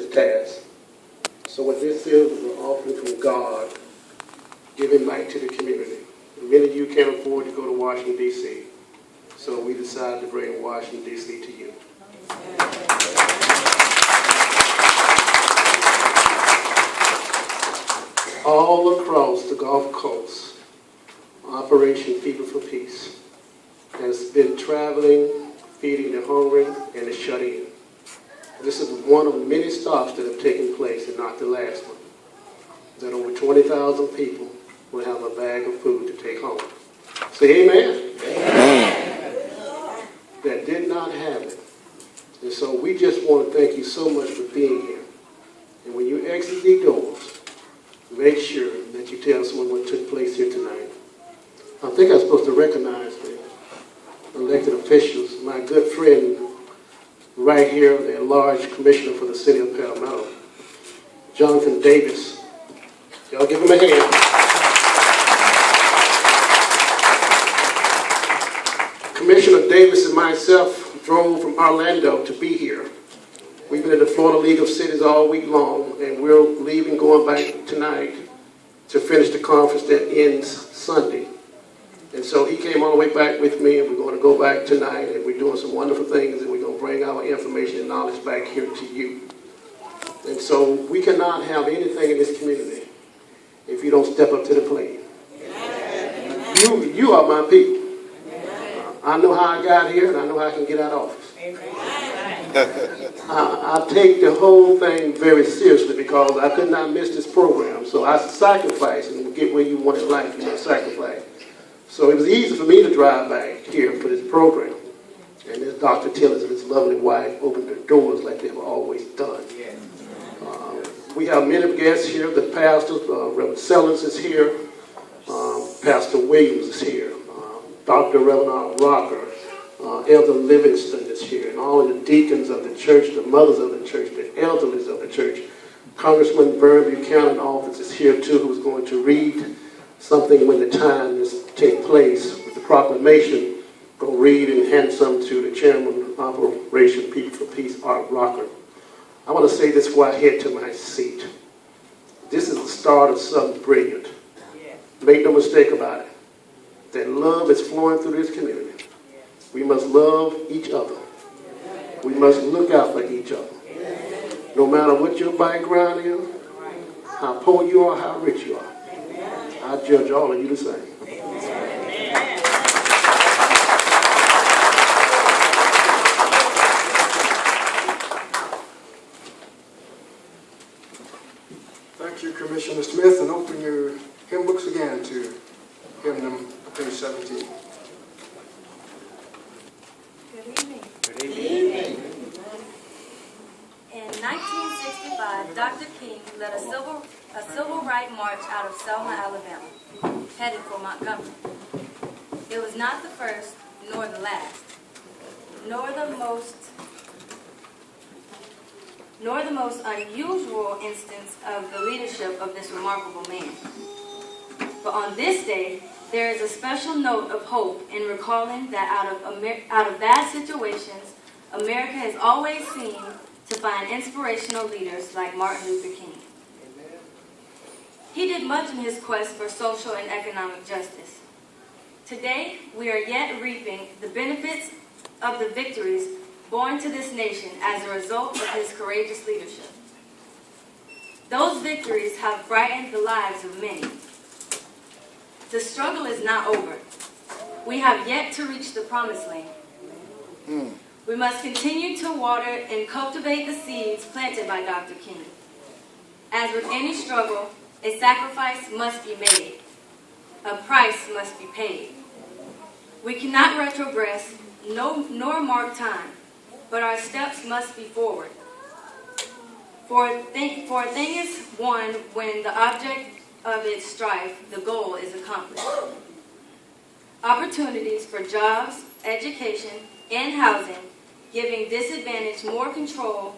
this task. So what this is an offering from God, giving back to the community. And many of you can't afford to go to Washington, D.C., so we decided to bring Washington, D.C. to you. All across the Gulf Coast, Operation People for Peace has been traveling, feeding the hungry and the shut in. This is one of many stops that have taken place, and not the last one, that over 20,000 people will have a bag of food to take home. Say amen. Amen. That did not happen. And so we just want to thank you so much for being here. And when you exit these doors, make sure that you tell someone what took place here tonight. I think I'm supposed to recognize the elected officials. My good friend right here, the enlarged commissioner for the city of Palmetto, Jonathan Davis. Y'all give him a hand. Commissioner Davis and myself drove from Orlando to be here. We've been at the Florida League of Cities all week long, and we're leaving, going back tonight to finish the conference that ends Sunday. And so he came all the way back with me, and we're going to go back tonight, and we're doing some wonderful things, and we're going to bring our information and knowledge back here to you. And so we cannot have anything in this community if you don't step up to the plate. You are my people. I know how I got here, and I know how I can get out of office. I take the whole thing very seriously because I could not miss this program. So I sacrifice and get where you want in life, you must sacrifice. So it was easy for me to drive back here for this program. And this Dr. Tillis and his lovely wife opened their doors like they've always done. We have many guests here. The pastors, Reverend Sellers is here. Pastor Williams is here. Dr. Reverend Rocker. Elder Livingston is here. And all of the deacons of the church, the mothers of the church, the elderlies of the church. Congressman Vern Buchanan office is here too, who's going to read something when the time is take place with the proclamation. Go read and hand some to the chairman of Operation People for Peace, Art Rocker. I want to say this before I head to my seat. This is the start of something brilliant. Make no mistake about it. That love is flowing through this community. We must love each other. We must look out for each other. No matter what your background is, how poor you are, how rich you are. I judge all of you the same. Thank you, Commissioner Smith, and open your hymn books again to hymn page 17. Good evening. Good evening. In 1965, Dr. King led a civil rights march out of Selma, Alabama, headed for Montgomery. It was not the first, nor the last, nor the most unusual instance of the leadership of this remarkable man. But on this day, there is a special note of hope in recalling that out of bad situations, America has always seemed to find inspirational leaders like Martin Luther King. He did much in his quest for social and economic justice. Today, we are yet reaping the benefits of the victories born to this nation as a result of his courageous leadership. Those victories have brightened the lives of many. The struggle is not over. We have yet to reach the promised land. We must continue to water and cultivate the seeds planted by Dr. King. As with any struggle, a sacrifice must be made. A price must be paid. We cannot retrogress, nor mark time, but our steps must be forward. For a thing is won when the object of its strife, the goal, is accomplished. Opportunities for jobs, education, and housing, giving disadvantaged more control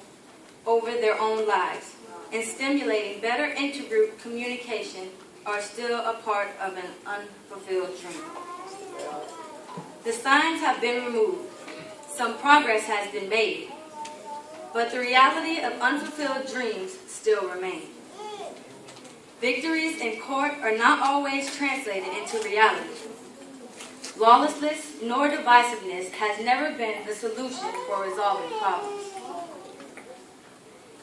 over their own lives, and stimulating better intergroup communication are still a part of an unfulfilled dream. The signs have been removed. Some progress has been made. but the reality of unfulfilled dreams still remain. Victories in court are not always translated into reality. Lawlessness nor divisiveness has never been the solution for resolving problems.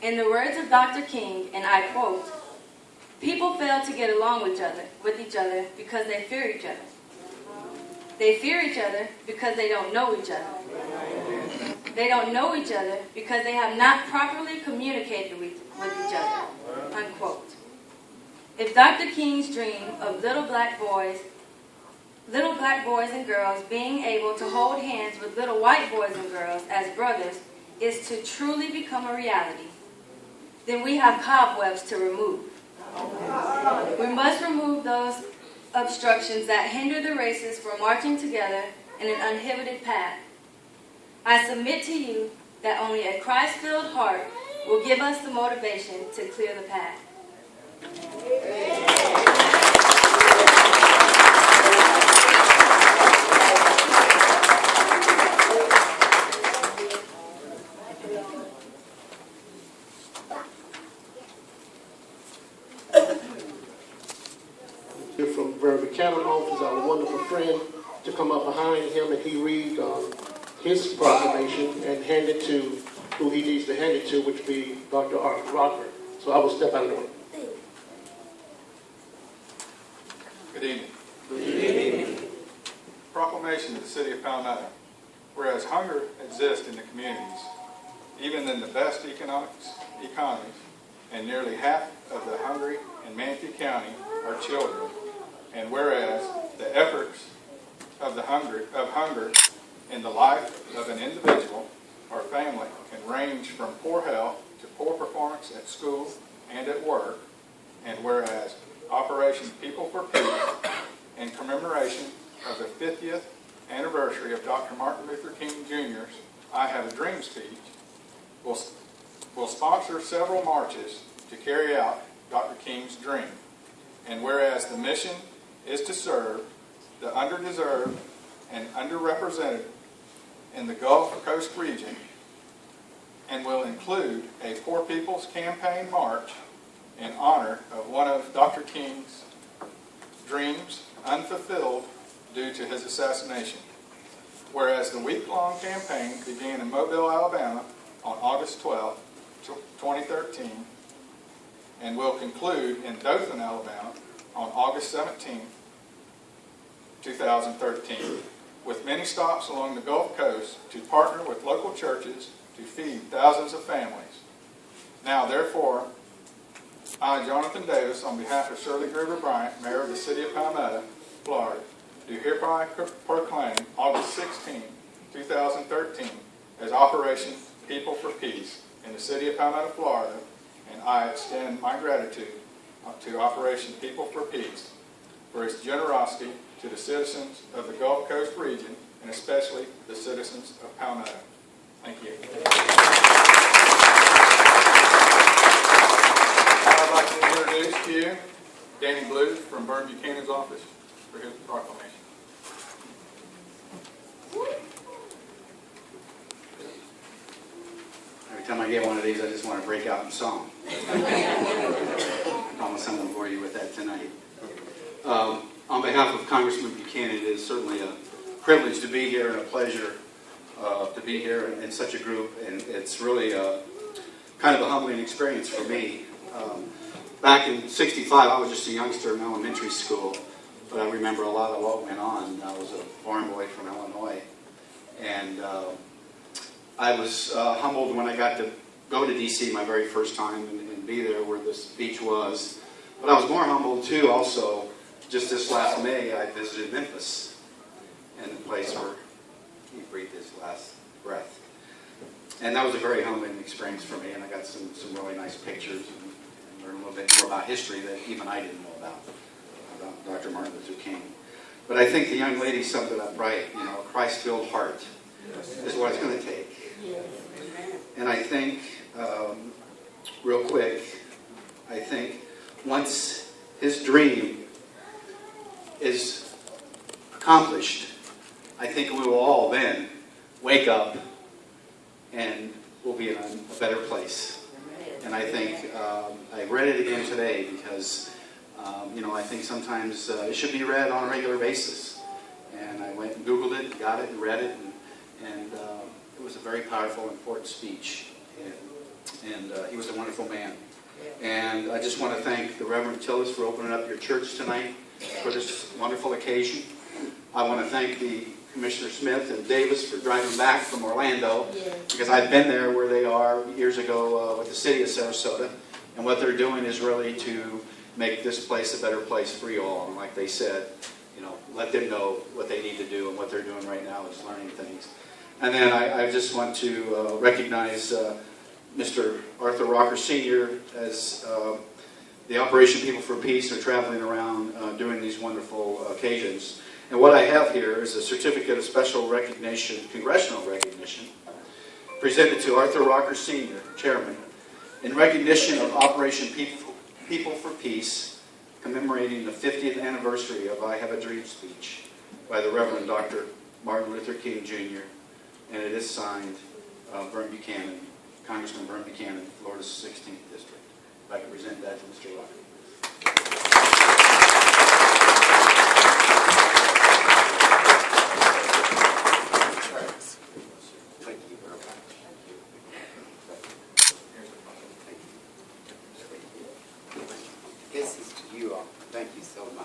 In the words of Dr. King, and I quote, "People fail to get along with each other because they fear each other. They fear each other because they don't know each other. They don't know each other because they have not properly communicated with each other." Unquote. If Dr. King's dream of little black boys and girls being able to hold hands with little white boys and girls as brothers is to truly become a reality, then we have cobwebs to remove. We must remove those obstructions that hinder the races from marching together in an uninhibited path. I submit to you that only a Christ-filled heart will give us the motivation to clear the path. From Rev. Buchanan office, our wonderful friend, to come up behind him and he read his proclamation and hand it to who he needs to hand it to, which would be Dr. Arthur Rockford. So I will step out of the way. Good evening. Good evening. Proclamation of the City of Palmetto. Whereas hunger exists in the communities, even in the best economies, and nearly half of the hungry in Manatee County are children, and whereas the efforts of hunger in the life of an individual or family can range from poor health to poor performance at school and at work, and whereas Operation People for Peace, in commemoration of the 50th anniversary of Dr. Martin Luther King Jr.'s I Have a Dream speech, will sponsor several marches to carry out Dr. King's dream. And whereas the mission is to serve the underdeserved and underrepresented in the Gulf Coast region, and will include a Poor People's Campaign march in honor of one of Dr. King's dreams unfulfilled due to his assassination. Whereas the week-long campaign began in Mobile, Alabama on August 12, 2013, and will conclude in Dothan, Alabama on August 17, 2013, with many stops along the Gulf Coast to partner with local churches to feed thousands of families. Now, therefore, I, Jonathan Davis, on behalf of Shirley Gruber Bryant, Mayor of the City of Palmetto, Florida, do hereby proclaim August 16, 2013 as Operation People for Peace in the City of Palmetto, Florida, and I extend my gratitude to Operation People for Peace for its generosity to the citizens of the Gulf Coast region, and especially the citizens of Palmetto. Thank you. I'd like to introduce to you Danny Blue from Vern Buchanan's office for his proclamation. Every time I get one of these, I just want to break out in song. I promise I won't bore you with that tonight. On behalf of Congressman Buchanan, it is certainly a privilege to be here and a pleasure to be here in such a group, and it's really kind of a humbling experience for me. Back in '65, I was just a youngster in elementary school, but I remember a lot of what went on. I was a farm boy from Illinois, and I was humbled when I got to go to D.C. my very first time and be there where the speech was. But I was more humbled, too, also, just this last May, I visited Memphis, and the place where he breathed his last breath. And that was a very humbling experience for me, and I got some really nice pictures and learned a little bit more about history that even I didn't know about Dr. Martin Luther King. But I think the young lady summed it up right. You know, a Christ-filled heart is what it's going to take. And I think, real quick, I think once his dream is accomplished, I think we will all then wake up and will be in a better place. And I think I read it again today because, I think sometimes it should be read on a regular basis. And I went and Googled it, got it, and read it, and it was a very powerful, important speech. And he was a wonderful man. And I just want to thank the Reverend Tillis for opening up your church tonight for this wonderful occasion. I want to thank the Commissioner Smith and Davis for driving back from Orlando, because I've been there where they are years ago with the city of Sarasota, and what they're doing is really to make this place a better place for you all. And like they said, let them know what they need to do, and what they're doing right now is learning things. And then I just want to recognize Mr. Arthur Rocker Sr. as the Operation People for Peace are traveling around doing these wonderful occasions. And what I have here is a certificate of special recognition, congressional recognition, presented to Arthur Rocker Sr., Chairman, in recognition of Operation People for Peace, commemorating the 50th anniversary of I Have a Dream speech by the Reverend Dr. Martin Luther King Jr., and it is signed Brent Buchanan, Congressman Brent Buchanan, Florida's 16th District. If I could present that to Mr. Rocker. This is to you all. Thank you so much.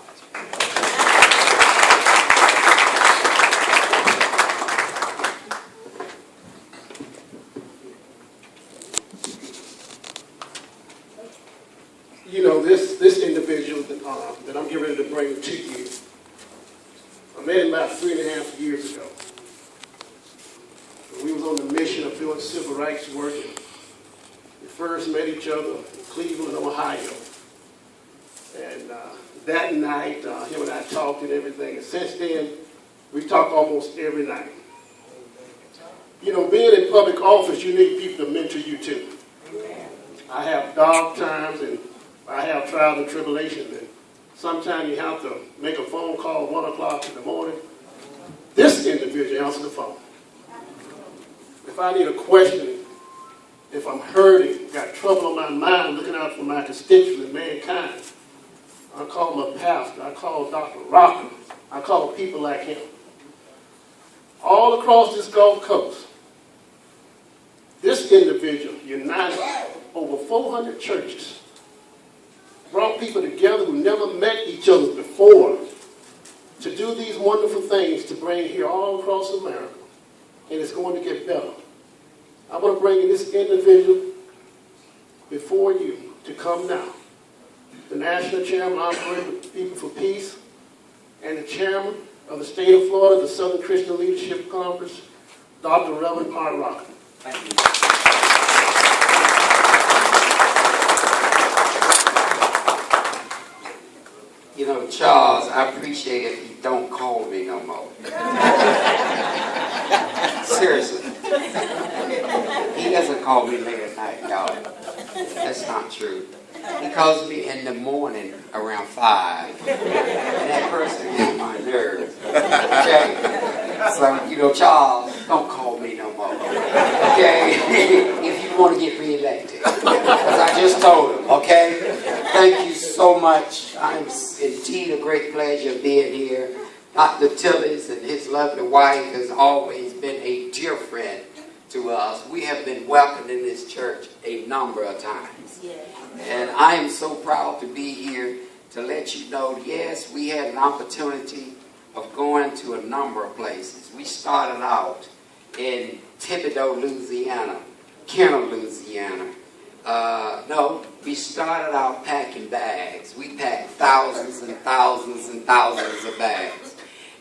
This individual that I'm getting ready to bring to you, I met him about 3.5 years ago. We was on the mission of doing civil rights work. We first met each other in Cleveland, Ohio. And that night, him and I talked and everything. And since then, we've talked almost every night. Being in public office, you need people to mentor you too. I have dark times and I have trials and tribulations. And sometimes you have to make a phone call at 1 o'clock in the morning. This individual answers the phone. If I need a question, if I'm hurting, got trouble on my mind, looking out for my constituents and mankind, I call my pastor, I call Dr. Rocker, I call people like him. All across this Gulf Coast, this individual united over 400 churches, brought people together who never met each other before to do these wonderful things to bring here all across America. And it's going to get better. I want to bring in this individual before you to come now. The National Chairman of Operating People for Peace and the Chairman of the State of Florida, the Southern Christian Leadership Conference, Dr. Reverend Art Rocker. Thank you. Charles, I appreciate it if you don't call me no more. Seriously. He doesn't call me late at night, y'all. That's not true. He calls me in the morning around 5. And that person gets my nerves. Okay? So, Charles, don't call me no more. Okay? If you want to get reelected. Because I just told him, okay? Thank you so much. I'm indeed a great pleasure being here. Dr. Tillis and his lovely wife has always been a dear friend to us. We have been welcomed in this church a number of times. And I am so proud to be here to let you know, yes, we had an opportunity of going to a number of places. We started out in Thibodeau, Louisiana, Kenner, Louisiana. No, we started out packing bags. We packed thousands and thousands and thousands of bags.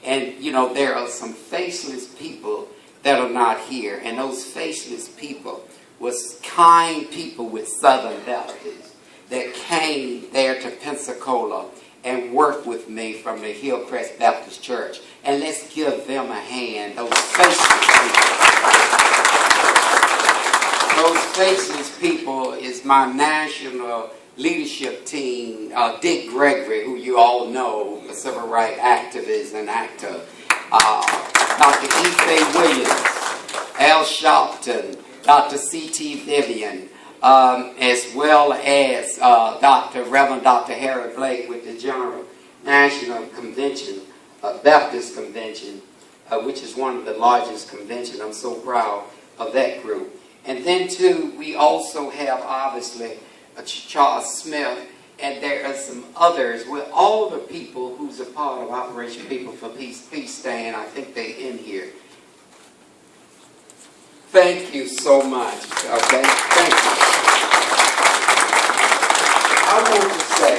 And, there are some faceless people that are not here. And those faceless people was kind people with Southern Baptists that came there to Pensacola and worked with me from the Hillcrest Baptist Church. And let's give them a hand, those faceless people. Those faceless people is my national leadership team, Dick Gregory, who you all know, a civil rights activist and actor, Dr. Ife Williams, Al Sharpton, Dr. C.T. Vivian, as well as Reverend Dr. Harry Blake with the General National Convention, Baptist Convention, which is one of the largest conventions. I'm so proud of that group. And then too, we also have obviously Charles Smith, and there are some others with all the people who's a part of Operation People for Peace. Please stand. I think they're in here. Thank you so much. Okay, thank you. I want to say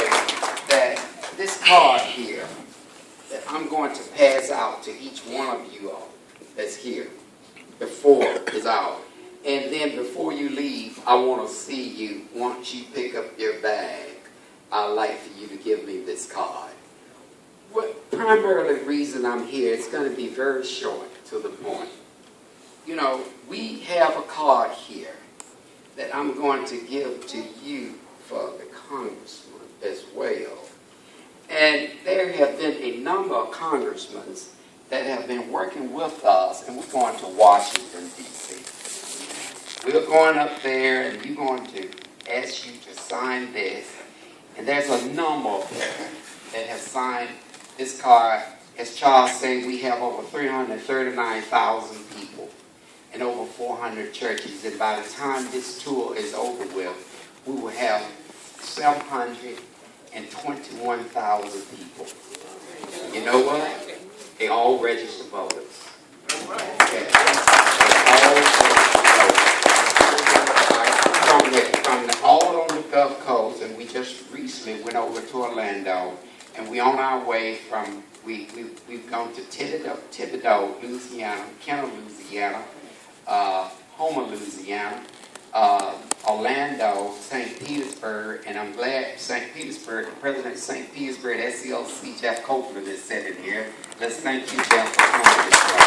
that this card here that I'm going to pass out to each one of you all that's here before it's out. And then before you leave, I want to see you, once you pick up your bag, I'd like for you to give me this card. What primarily reason I'm here, it's going to be very short to the point. You know, we have a card here that I'm going to give to you for the congressman as well. And there have been a number of congressmen that have been working with us, and we're going to Washington, D.C. We're going up there, and we're going to ask you to sign this. And there's a number that have signed this card. As Charles said, we have over 339,000 people and over 400 churches. And by the time this tour is over with, we will have 721,000 people. You know what? They all register voters. Okay. From all on the Gulf Coast, and we just recently went over to Orlando, and we're on our way from, we've gone to Thibodeau, Louisiana, Kenner, Louisiana, Homer, Louisiana, Orlando, St. Petersburg, and I'm glad St. Petersburg, the president of St. Petersburg, SCLC, Jeff Copeland, is sitting here. Let's thank you, Jeff, for coming this way.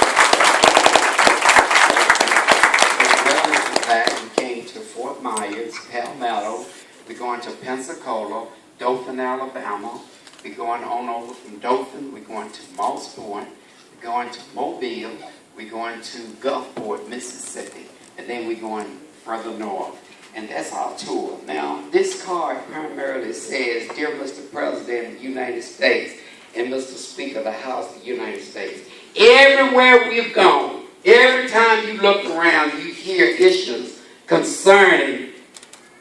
As well as that, we came to Fort Myers, Palmetto. We're going to Pensacola, Dothan, Alabama. We're going on over from Dothan. We're going to Moss Point. We're going to Mobile. We're going to Gulfport, Mississippi. And then we're going further north. And that's our tour. Now, this card primarily says, Dear Mr. President of the United States and Mr. Speaker of the House of the United States. Everywhere we've gone, every time you look around, you hear issues concerning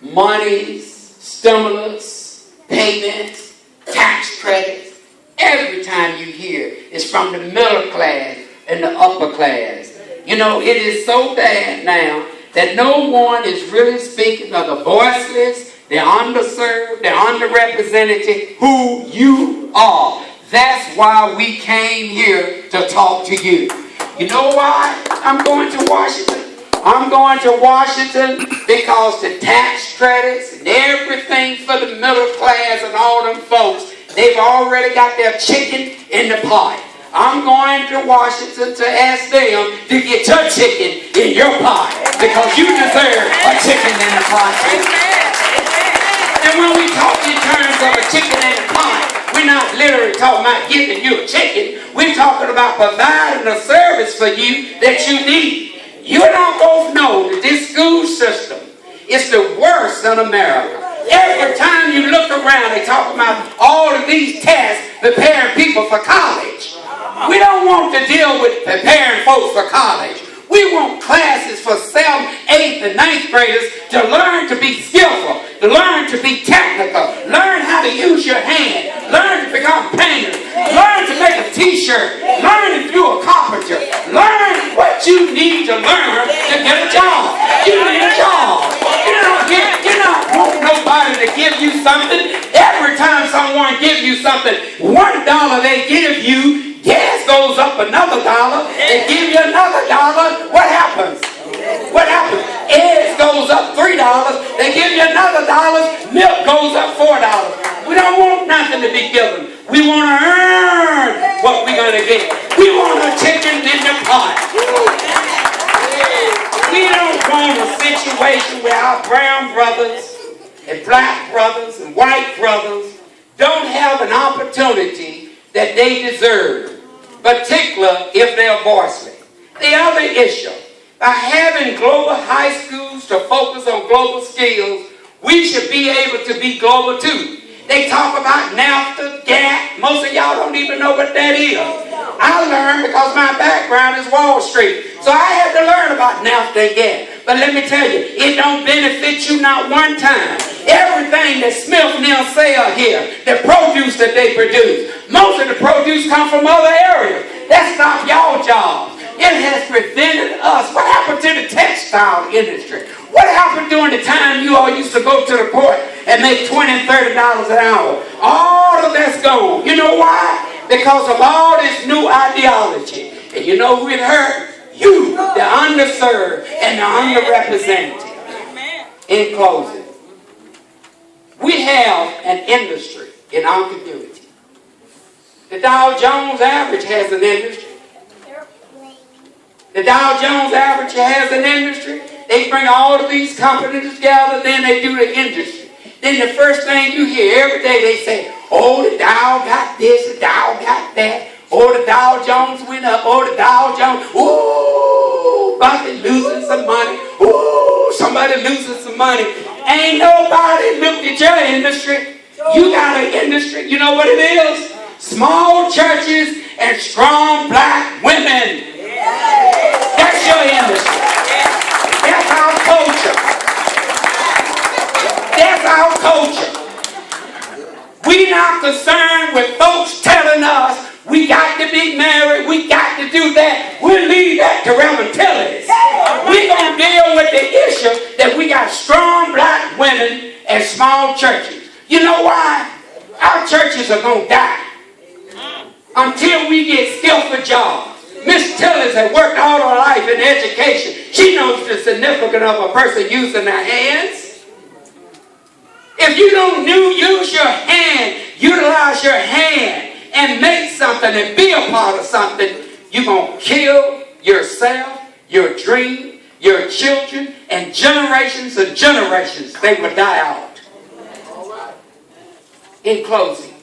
monies, stimulus, payments, tax credits. Every time you hear, it's from the middle class and the upper class. You know, it is so bad now that no one is really speaking of the voiceless, the underserved, the underrepresented, who you are. That's why we came here to talk to you. You know why I'm going to Washington? I'm going to Washington because the tax credits and everything for the middle class and all them folks, they've already got their chicken in the pot. I'm going to Washington to ask them to get your chicken in your pot because you deserve a chicken in the pot. And when we talk in terms of a chicken in the pot, we're not literally talking about giving you a chicken. We're talking about providing a service for you that you need. You and I both know that this school system is the worst in America. Every time you look around, they talk about all of these tests preparing people for college. We don't want to deal with preparing folks for college. We want classes for 7th, 8th, and 9th graders to learn to be skillful, to learn to be technical, learn how to use your hand, learn to become painters, learn to make a t-shirt, learn to do a carpenter, learn what you need to learn to get a job. You need a job. You don't want nobody to give you something. Every time someone gives you something, $1 they give you, gas goes up another $1. They give you another $1. What happens? What happens? Eggs goes up $3. They give you another $1. Milk goes up $4. We don't want nothing to be given. We want to earn what we're going to get. We want a chicken in the pot. We don't want a situation where our brown brothers and black brothers and white brothers don't have an opportunity that they deserve, particularly if they're voiceless. The other issue By having global high schools to focus on global skills, we should be able to be global too. They talk about NAFTA, GATT. Most of y'all don't even know what that is. I learned because my background is Wall Street. So I had to learn about NAFTA and GATT. But let me tell you, it don't benefit you not one time. Everything that Smith and them sell here, the produce that they produce, most of the produce come from other areas. That stopped y'all jobs. It has prevented us. What happened to the textile industry? What happened during the time you all used to go to the port and make $20 and $30 an hour? All of that's gone. You know why? Because of all this new ideology. And you know who it hurt? You, the underserved and the underrepresented. In closing, we have an industry in our community. The Dow Jones average has an industry. The Dow Jones average has an industry. They bring all of these companies together, then they do the industry. Then the first thing you hear every day, they say, oh, the Dow got this, the Dow got that. Oh, the Dow Jones went up. Oh, the Dow Jones. Ooh, Buffett losing some money. Ooh, somebody losing some money. Ain't nobody looked at your industry. You got an industry. You know what it is? Small churches and strong black women. That's your industry. That's our culture. That's our culture. We not concerned with folks telling us we got to be married, we got to do that. We'll leave that to Reverend Tillis. We're going to deal with the issue that we got strong black women and small churches. You know why? Our churches are going to die until we get skillful jobs. Miss Tillis has worked all her life in education. She knows the significance of a person using their hands. If you don't use your hand, utilize your hand and make something and be a part of something, you're going to kill yourself, your dream, your children, and generations and generations, they will die out. In closing,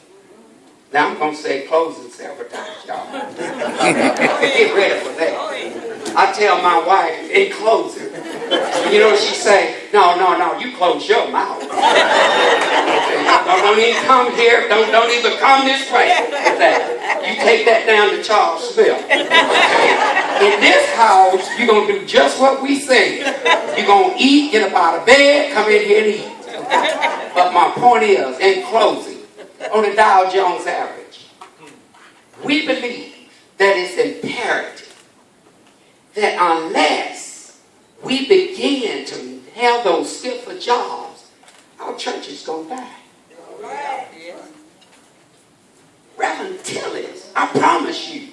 now I'm going to say closing several times, y'all. Get ready for that. I tell my wife, in closing, you know what she say? No, you close your mouth. Don't even come here. Don't even come this way. You take that down to Charles Smith. In this house, you're going to do just what we say. You're going to eat, get up out of bed, come in here and eat. But my point is, in closing, on the Dow Jones average, we believe that it's imperative that unless we begin to have those skillful jobs, our church is going to die. Reverend Tillis, I promise you,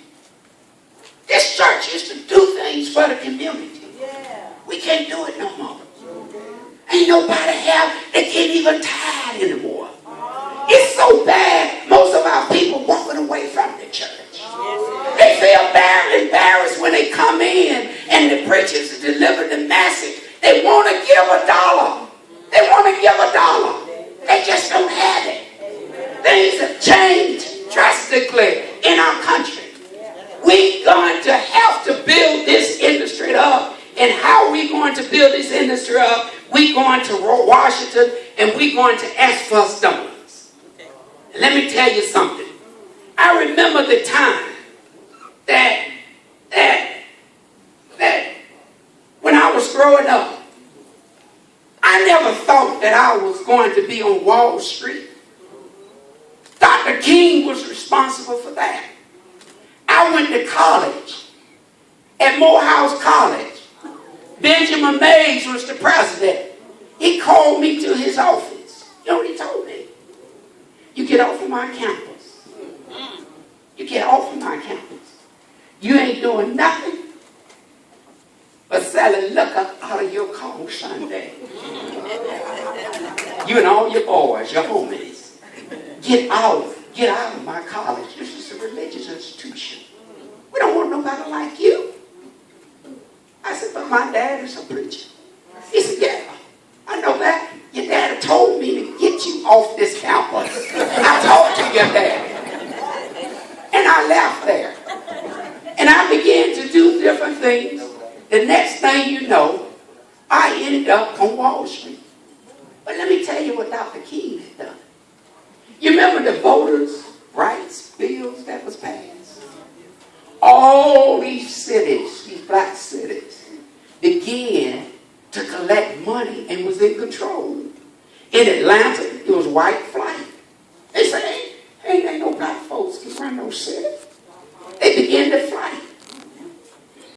this church used to do things for the community. We can't do it no more. Ain't nobody have, they can't even tithe anymore. It's so bad, most of our people walking away from the church. They feel embarrassed when they come in and the preachers deliver the message. They want to give $1. They want to give $1. They just don't have it. Things have changed drastically in our country. We're going to have to build this industry up. And how are we going to build this industry up? We're going to Washington and we're going to ask for stimulus. And let me tell you something. I remember the time that when I was growing up, I never thought that I was going to be on Wall Street. Dr. King was responsible for that. I went to college at Morehouse College. Benjamin Mays was the president. He called me to his office. You know what he told me? You get off of my campus. You get off of my campus. You ain't doing nothing but selling liquor out of your car Sunday. You and all your boys, your homies. Get out of my college. This is a religious institution. We don't want nobody like you. I said, but my dad is a preacher. He said, yeah, I know that. Your dad told me to get you off this campus. I talked to your dad. And I left there. And I began to do different things. The next thing thing you know, I ended up on Wall Street. But let me tell you what Dr. King had done. You remember the voters' rights bills that was passed? All these cities, these black cities, began to collect money and was in control. In Atlanta, it was white flight. They said, ain't no black folks can run no city. They began to fly